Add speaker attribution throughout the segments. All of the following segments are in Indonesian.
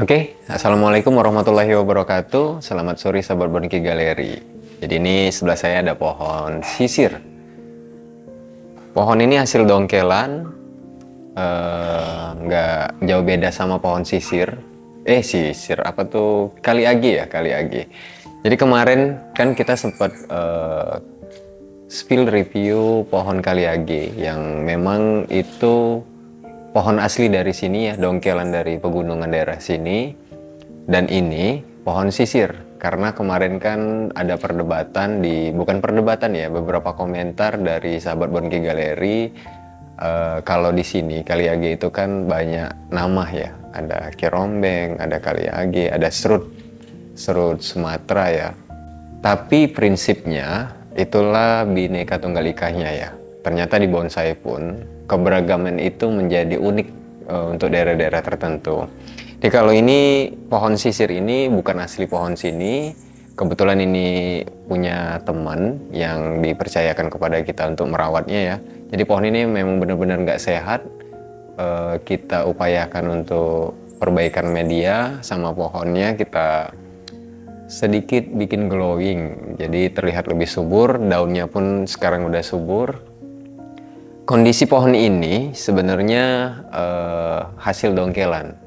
Speaker 1: Assalamualaikum warahmatullahi wabarakatuh. Selamat sore sahabat Bonki Galeri. Jadi ini sebelah saya ada pohon sisir. Pohon ini hasil dongkelan, nggak jauh beda sama pohon sisir. Sisir apa tuh? Kaliagi ya, kaliagi. Jadi kemarin kan kita sempat spill review pohon kaliagi yang memang itu pohon asli dari sini ya, dongkelan dari pegunungan daerah sini. Dan ini pohon sisir, karena kemarin kan ada perdebatan bukan perdebatan ya, beberapa komentar dari sahabat Bonki Galeri. Kalau di sini kaliagi itu kan banyak nama ya, ada kirombeng, ada kaliagi, ada serut Sumatera ya. Tapi prinsipnya itulah Bhinneka Tunggal Ikanya ya. Ternyata di bonsai pun keberagaman itu menjadi unik untuk daerah-daerah tertentu. Jadi kalau ini pohon sisir ini bukan asli pohon sini. Kebetulan ini punya teman yang dipercayakan kepada kita untuk merawatnya ya. Jadi pohon ini memang benar-benar nggak sehat. Kita upayakan untuk perbaikan media sama pohonnya, kita sedikit bikin glowing. Jadi terlihat lebih subur, daunnya pun sekarang udah subur. Kondisi pohon ini sebenarnya hasil dongkelan.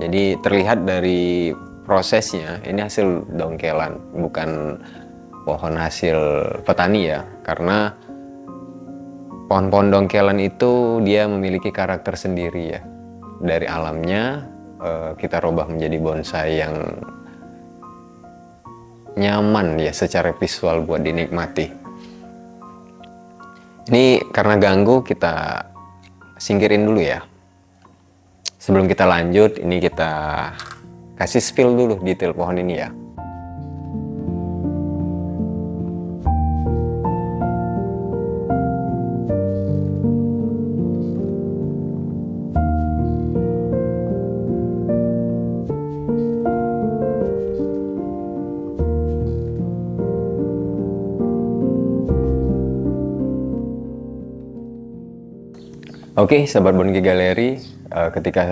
Speaker 1: Jadi terlihat dari prosesnya ini hasil dongkelan, bukan pohon hasil petani ya. Karena pohon-pohon dongkelan itu dia memiliki karakter sendiri ya. Dari alamnya kita rubah menjadi bonsai yang nyaman ya secara visual buat dinikmati. Ini karena ganggu, kita singkirin dulu ya. Sebelum kita lanjut, ini kita kasih spill dulu detail pohon ini ya. Sahabat Bonki Galeri, ketika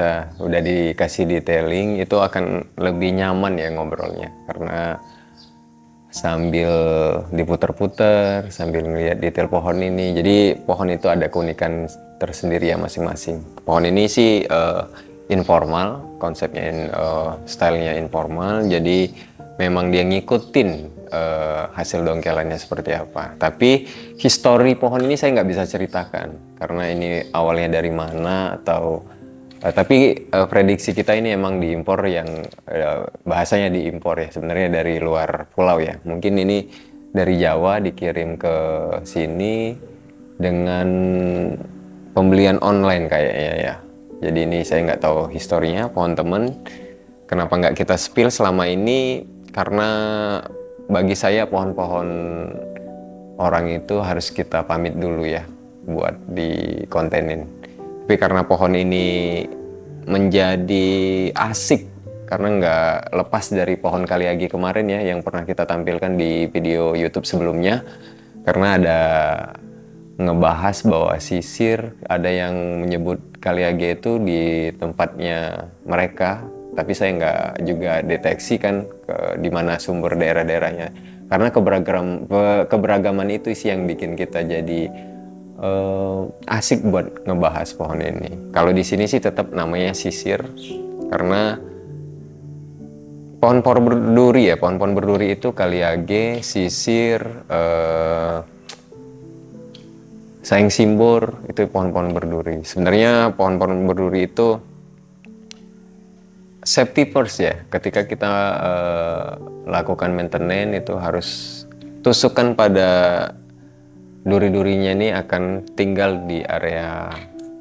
Speaker 1: udah dikasih detailing itu akan lebih nyaman ya ngobrolnya, karena sambil diputer-puter, sambil melihat detail pohon ini. Jadi pohon itu ada keunikan tersendiri ya masing-masing. Pohon ini sih informal, konsepnya stylenya informal, jadi memang dia ngikutin hasil dongkelannya seperti apa. Tapi histori pohon ini saya nggak bisa ceritakan karena ini awalnya dari mana atau tapi prediksi kita ini emang diimpor, yang bahasanya diimpor ya, sebenarnya dari luar pulau ya. Mungkin ini dari Jawa dikirim ke sini dengan pembelian online kayaknya ya. Jadi ini saya nggak tahu historinya pohon temen. Kenapa nggak kita spill selama ini? Karena bagi saya pohon-pohon orang itu harus kita pamit dulu ya buat dikontenin. Tapi karena pohon ini menjadi asik karena nggak lepas dari pohon kaliagi kemarin ya, yang pernah kita tampilkan di video YouTube sebelumnya. Karena ada ngebahas bahwa sisir, ada yang menyebut kaliagi itu di tempatnya mereka, tapi saya nggak juga deteksi kan di mana sumber daerah-daerahnya. Karena keberagaman itu sih yang bikin kita jadi asik buat ngebahas pohon ini. Kalau di sini sih tetap namanya sisir karena pohon-pohon berduri ya, pohon-pohon berduri itu kaliage, sisir, saing simbor, itu pohon-pohon berduri. Sebenarnya pohon-pohon berduri itu safety first ya. Ketika kita lakukan maintenance itu harus tusukkan pada duri-durinya, ini akan tinggal di area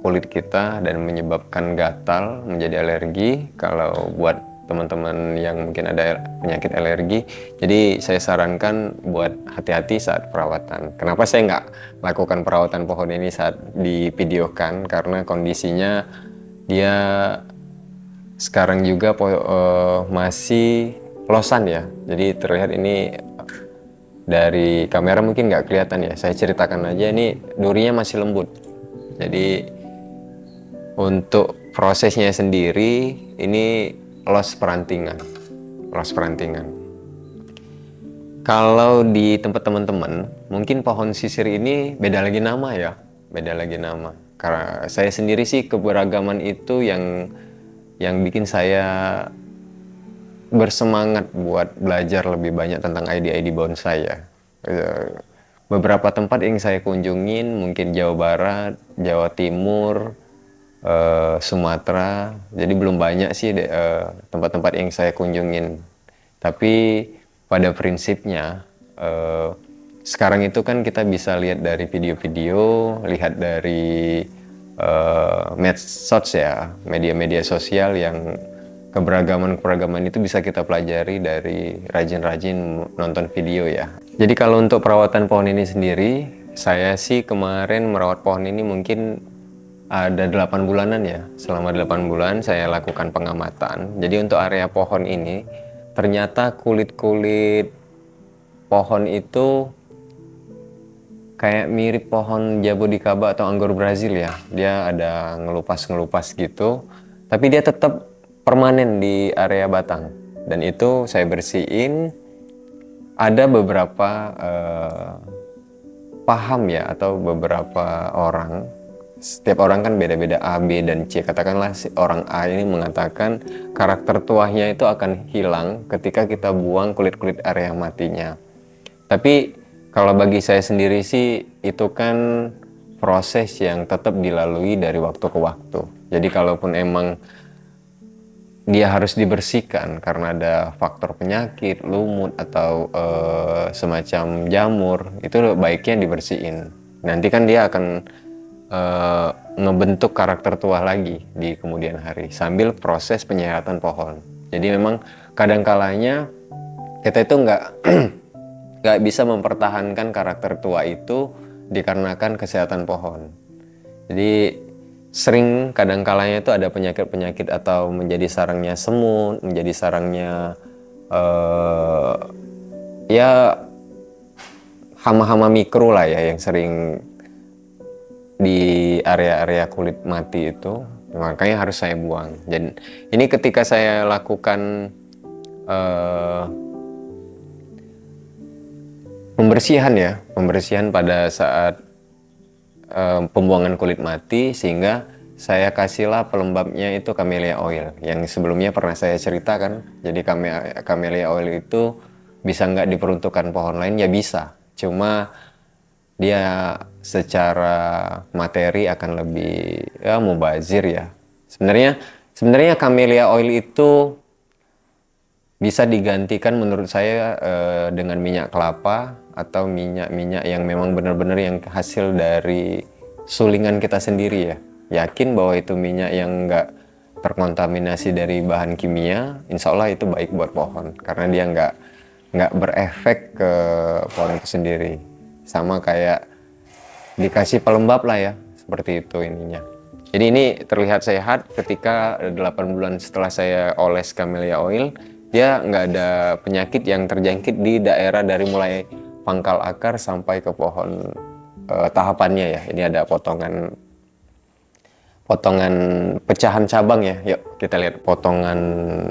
Speaker 1: kulit kita dan menyebabkan gatal, menjadi alergi. Kalau buat teman-teman yang mungkin ada penyakit alergi, jadi saya sarankan buat hati-hati saat perawatan. Kenapa saya nggak lakukan perawatan pohon ini saat divideokan? Karena kondisinya dia sekarang juga masih losan ya. Jadi terlihat ini dari kamera mungkin nggak kelihatan ya, saya ceritakan aja, ini durinya masih lembut. Jadi untuk prosesnya sendiri ini los perantingan. Los perantingan. Kalau di tempat teman-teman, mungkin pohon sisir ini beda lagi nama ya, beda lagi nama. Karena saya sendiri sih keberagaman itu yang bikin saya bersemangat buat belajar lebih banyak tentang ID-ID bonsai ya. Beberapa tempat yang saya kunjungin mungkin Jawa Barat, Jawa Timur, Sumatera. Jadi belum banyak sih tempat-tempat yang saya kunjungin. Tapi pada prinsipnya sekarang itu kan kita bisa lihat dari video-video, lihat dari medsos ya, media-media sosial yang keberagaman itu bisa kita pelajari dari rajin-rajin nonton video ya. Jadi kalau untuk perawatan pohon ini sendiri, saya sih kemarin merawat pohon ini mungkin ada 8 bulanan ya. Selama 8 bulan saya lakukan pengamatan. Jadi untuk area pohon ini, ternyata kulit-kulit pohon itu kayak mirip pohon jaboticaba atau anggur Brazil ya. Dia ada ngelupas-ngelupas gitu, tapi dia tetap permanen di area batang. Dan itu saya bersihin. Ada beberapa paham ya, atau beberapa orang, setiap orang kan beda-beda, A, B, dan C. Katakanlah si orang A ini mengatakan karakter tuahnya itu akan hilang ketika kita buang kulit-kulit area matinya. Tapi kalau bagi saya sendiri sih itu kan proses yang tetap dilalui dari waktu ke waktu. Jadi kalaupun emang dia harus dibersihkan karena ada faktor penyakit, lumut, atau semacam jamur, itu baiknya dibersihin. Nanti kan dia akan ngebentuk karakter tua lagi di kemudian hari sambil proses penyehatan pohon. Jadi memang kadang-kalanya kita itu nggak bisa mempertahankan karakter tua itu dikarenakan kesehatan pohon. Jadi sering kadang-kalanya itu ada penyakit-penyakit atau menjadi sarangnya semut, menjadi sarangnya ya hama-hama mikro lah ya yang sering di area-area kulit mati itu, makanya harus saya buang. Dan ini ketika saya lakukan pembersihan pada saat pembuangan kulit mati, sehingga saya kasihlah pelembabnya itu camellia oil yang sebelumnya pernah saya ceritakan. Jadi camellia oil itu bisa nggak diperuntukkan pohon lain? Ya bisa, cuma dia secara materi akan lebih mubazir ya. Sebenarnya camellia oil itu bisa digantikan menurut saya dengan minyak kelapa atau minyak-minyak yang memang benar-benar yang hasil dari sulingan kita sendiri ya. Yakin bahwa itu minyak yang nggak terkontaminasi dari bahan kimia, insya Allah itu baik buat pohon karena dia nggak berefek ke pohon itu sendiri. Sama kayak dikasih pelembab lah ya, seperti itu ininya. Jadi ini terlihat sehat ketika 8 bulan setelah saya oles camellia oil, dia nggak ada penyakit yang terjangkit di daerah dari mulai pangkal akar sampai ke pohon tahapannya ya. Ini ada potongan pecahan cabang ya. Yuk kita lihat potongan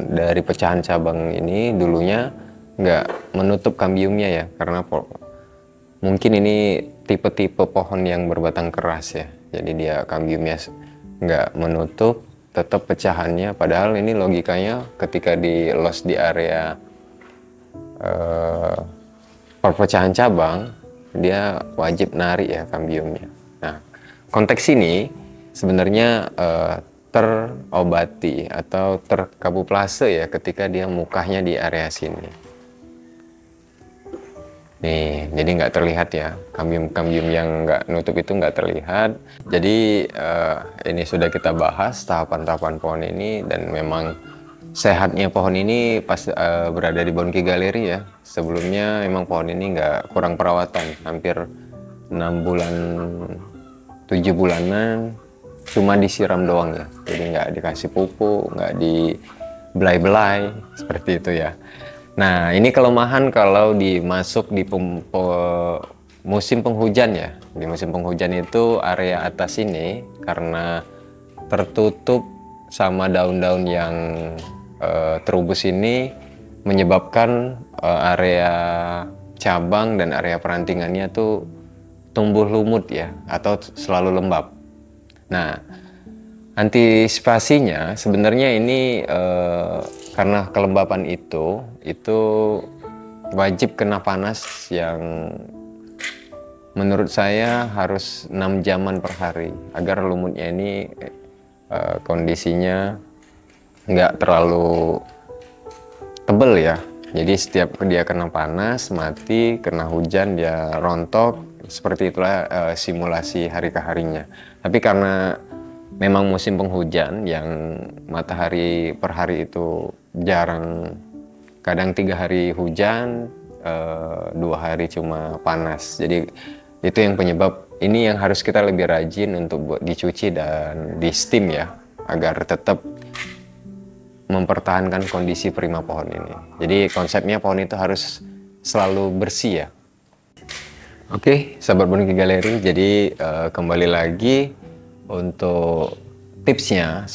Speaker 1: dari pecahan cabang ini. Dulunya nggak menutup kambiumnya ya, karena mungkin ini tipe-tipe pohon yang berbatang keras ya. Jadi dia kambiumnya nggak menutup, tetap pecahannya. Padahal ini logikanya ketika di los di area perpecahan cabang, dia wajib narik ya kambiumnya. Nah, konteks ini sebenarnya terobati atau terkabuplase ya ketika dia mukahnya di area sini. Nih, jadi nggak terlihat ya, kambium-kambium yang nggak nutup itu nggak terlihat. Jadi ini sudah kita bahas tahapan-tahapan pohon ini, dan memang sehatnya pohon ini pas berada di Bonsai Galeri ya. Sebelumnya memang pohon ini nggak kurang perawatan, hampir 6 bulan, 7 bulanan cuma disiram doang ya. Jadi nggak dikasih pupuk, nggak dibelai-belai, seperti itu ya. Nah, ini kelemahan kalau dimasuk di musim penghujan ya. Di musim penghujan itu area atas ini karena tertutup sama daun-daun yang terubus ini menyebabkan area cabang dan area perantingannya tuh tumbuh lumut ya, atau selalu lembab. Nah, antisipasinya sebenarnya ini karena kelembapan itu wajib kena panas yang menurut saya harus 6 jaman per hari agar lumutnya ini kondisinya nggak terlalu tebel ya. Jadi setiap dia kena panas mati, kena hujan dia rontok. Seperti itulah simulasi hari ke harinya. Tapi karena memang musim penghujan yang matahari per hari itu jarang, kadang 3 hari hujan, 2 hari cuma panas. Jadi itu yang penyebab ini yang harus kita lebih rajin untuk buat dicuci dan di steam ya, agar tetap mempertahankan kondisi prima pohon ini. Jadi konsepnya pohon itu harus selalu bersih ya. Oke, sahabat Boniki Galeri, jadi kembali lagi untuk tipsnya,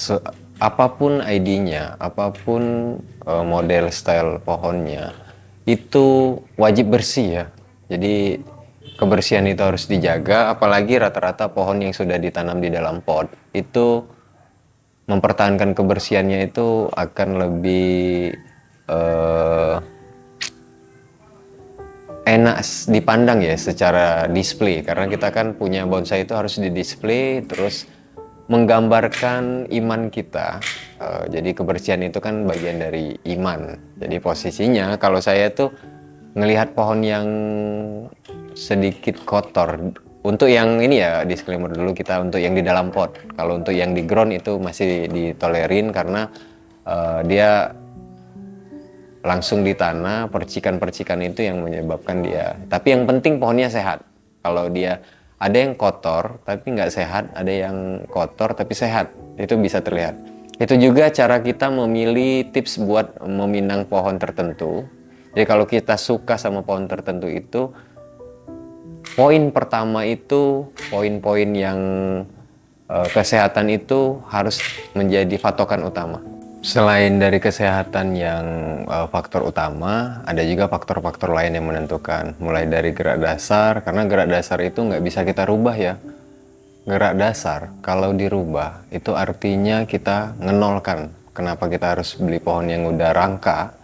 Speaker 1: apapun ID-nya, apapun model style pohonnya, itu wajib bersih ya. Jadi kebersihan itu harus dijaga, apalagi rata-rata pohon yang sudah ditanam di dalam pot, itu mempertahankan kebersihannya itu akan lebih enak dipandang ya secara display, karena kita kan punya bonsai itu harus di display terus menggambarkan iman kita. Jadi kebersihan itu kan bagian dari iman. Jadi posisinya kalau saya tuh ngelihat pohon yang sedikit kotor, untuk yang ini ya disclaimer dulu, kita untuk yang di dalam pot. Kalau untuk yang di ground itu masih ditolerin karena dia langsung di tanah, percikan-percikan itu yang menyebabkan dia. Tapi yang penting pohonnya sehat. Kalau dia ada yang kotor tapi nggak sehat, ada yang kotor tapi sehat, itu bisa terlihat. Itu juga cara kita memilih tips buat meminang pohon tertentu. Jadi kalau kita suka sama pohon tertentu itu, poin pertama itu, poin-poin yang kesehatan itu harus menjadi patokan utama. Selain dari kesehatan yang faktor utama, ada juga faktor-faktor lain yang menentukan. Mulai dari gerak dasar, karena gerak dasar itu nggak bisa kita rubah ya. Gerak dasar, kalau dirubah, itu artinya kita ngenolkan. Kenapa kita harus beli pohon yang udah rangka,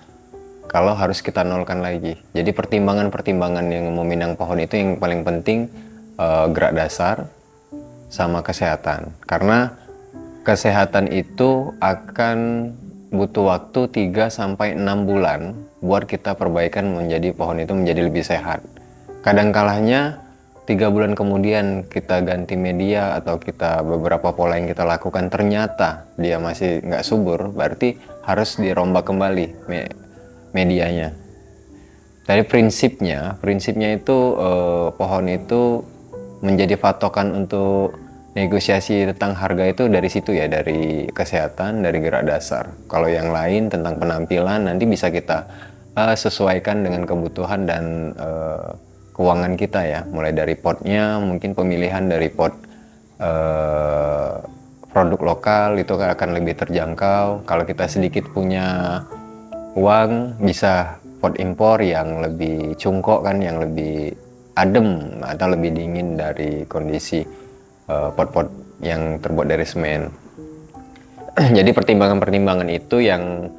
Speaker 1: kalau harus kita nolkan lagi. Jadi pertimbangan-pertimbangan yang meminang pohon itu yang paling penting gerak dasar sama kesehatan. Karena kesehatan itu akan butuh waktu 3-6 bulan buat kita perbaikan menjadi pohon itu menjadi lebih sehat. Kadang kalanya 3 bulan kemudian kita ganti media atau kita beberapa pola yang kita lakukan ternyata dia masih nggak subur, berarti harus dirombak kembali medianya. Dari prinsipnya itu pohon itu menjadi patokan untuk negosiasi tentang harga itu dari situ ya, dari kesehatan, dari gerak dasar. Kalau yang lain tentang penampilan nanti bisa kita sesuaikan dengan kebutuhan dan keuangan kita ya. Mulai dari potnya, mungkin pemilihan dari pot produk lokal itu akan lebih terjangkau. Kalau kita sedikit punya uang, bisa pot impor yang lebih cungkok kan, yang lebih adem atau lebih dingin dari kondisi pot-pot yang terbuat dari semen. Jadi pertimbangan-pertimbangan itu yang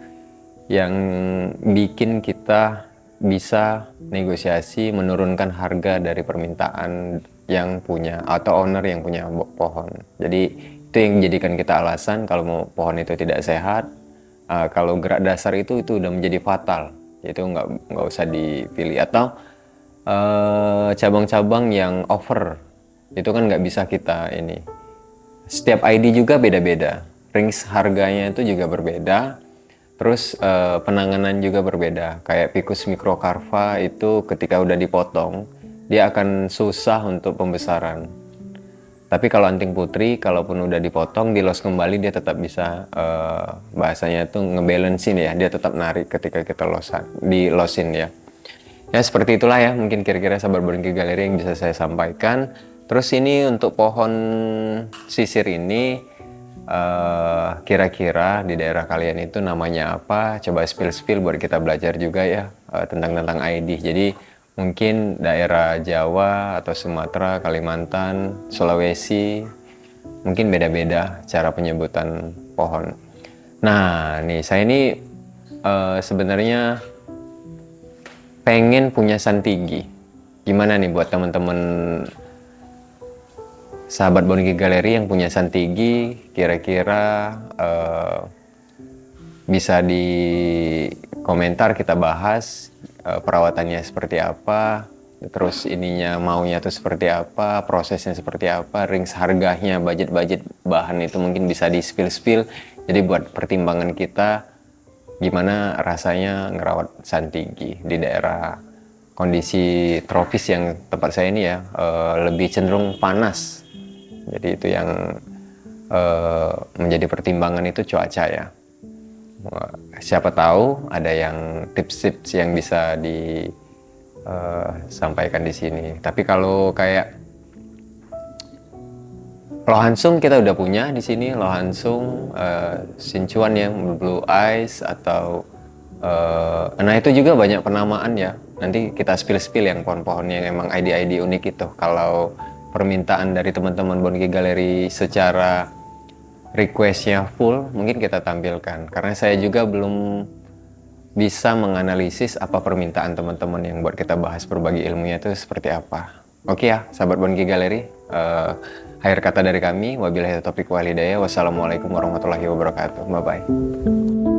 Speaker 1: bikin kita bisa negosiasi menurunkan harga dari permintaan yang punya atau owner yang punya pohon. Jadi itu yang menjadikan kita alasan kalau mau pohon itu tidak sehat. Kalau gerak dasar itu udah menjadi fatal, itu nggak usah dipilih. Atau cabang-cabang yang over, itu kan nggak bisa kita ini. Setiap ID juga beda-beda, range harganya itu juga berbeda, terus penanganan juga berbeda. Kayak Ficus microcarpa itu ketika udah dipotong dia akan susah untuk pembesaran. Tapi kalau anting putri, kalaupun udah dipotong, di los kembali dia tetap bisa, bahasanya itu ngebalancein ya, dia tetap narik ketika kita di losin ya. Ya seperti itulah ya, mungkin kira-kira sahabat Boniki Galeri yang bisa saya sampaikan. Terus ini untuk pohon sisir ini kira-kira di daerah kalian itu namanya apa? Coba spill buat kita belajar juga ya tentang ID. Jadi mungkin daerah Jawa atau Sumatera, Kalimantan, Sulawesi mungkin beda-beda cara penyebutan pohon. Nah, nih saya ini sebenarnya pengen punya santigi. Gimana nih buat teman-teman sahabat Bongi Galeri yang punya santigi, kira-kira bisa di komentar kita bahas perawatannya seperti apa, terus ininya maunya tuh seperti apa, prosesnya seperti apa, range harganya, budget bahan itu mungkin bisa di spill. Jadi buat pertimbangan kita gimana rasanya ngerawat santigi di daerah kondisi tropis yang tempat saya ini ya, lebih cenderung panas. Jadi itu yang menjadi pertimbangan itu cuaca ya. Siapa tahu ada yang tips-tips yang bisa disampaikan di sini. Tapi kalau kayak lohansung kita udah punya di sini, lohansung, Sichuan ya, blue eyes atau nah itu juga banyak penamaan ya. Nanti kita spill yang pohon-pohon yang emang ID unik itu. Kalau permintaan dari teman-teman Bongi Galeri secara requestnya full, mungkin kita tampilkan. Karena saya juga belum bisa menganalisis apa permintaan teman-teman yang buat kita bahas berbagi ilmunya itu seperti apa. Oke ya, sahabat Bongi Galeri. Akhir kata dari kami, wabillahi taufiq wal hidayah. Wassalamualaikum warahmatullahi wabarakatuh. Bye-bye.